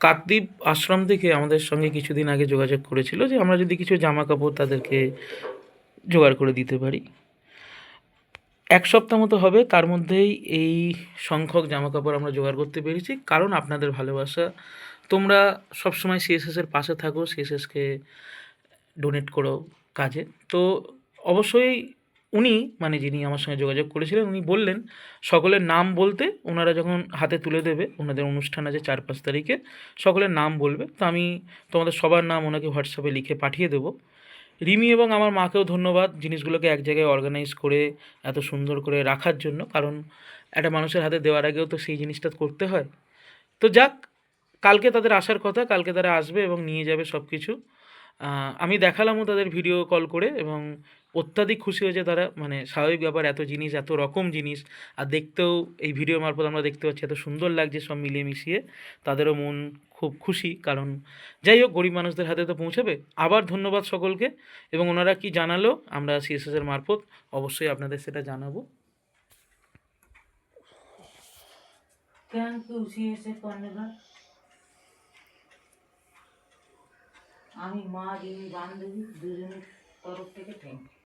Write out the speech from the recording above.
কাকদ্বীপ আশ্রম থেকে আমাদের সঙ্গে কিছুদিন আগে যোগাযোগ করেছিল যে আমরা যদি কিছু জামা কাপড় তাদেরকে জোগাড় করে দিতে পারি। এক সপ্তাহ মতো হবে, তার মধ্যেই এই সংখ্যক জামা কাপড় আমরা জোগাড় করতে পেরেছি, কারণ আপনাদের ভালোবাসা। তোমরা সবসময় সিএসএসের পাশে থাকো, সিএসএসকে ডোনেট করো কাজে। তো অবশ্যই উনি, মানে যিনি আমার সঙ্গে যোগাযোগ করেছিলেন, উনি বললেন সকলের নাম বলতে। ওনারা যখন হাতে তুলে দেবে, ওনাদের অনুষ্ঠান আছে 4-5 তারিখে, সকলের নাম বলবে। তো আমি তোমাদের সবার নাম ওনাকে হোয়াটসঅ্যাপে লিখে পাঠিয়ে দেবো। রিমি এবং আমার মাকেও ধন্যবাদ জিনিসগুলোকে এক জায়গায় অর্গানাইজ করে এত সুন্দর করে রাখার জন্য, কারণ একটা মানুষের হাতে দেওয়ার আগেও তো সেই জিনিসটা করতে হয়। তো যাক, কালকে তাদের আসার কথা, কালকে তারা আসবে এবং নিয়ে যাবে সব কিছু। আমি দেখালামও তাদের ভিডিও কল করে, এবং অত্যাধিক খুশি হয়েছে তারা। মানে স্বাভাবিক ব্যাপার, এত জিনিস, এত রকম জিনিস, আর দেখতেও এই ভিডিও মারফত আমরা দেখতে পাচ্ছি এত সুন্দর লাগছে সব মিলিয়ে মিশিয়ে। তাদেরও মন খুব খুশি, কারণ যাই হোক, গরিব মানুষদের হাতে তো পৌঁছাবে। আবার ধন্যবাদ সকলকে। এবং ওনারা কি জানালো আমরা সিএসএসের মারফত অবশ্যই আপনাদের সেটা জানাবো। থ্যাংক ইউ সিএসএস কর্নেলা। আমি, মা, রিমি, বান্ধবী দুজনের তরফ থেকে থ্যাংক ইউ।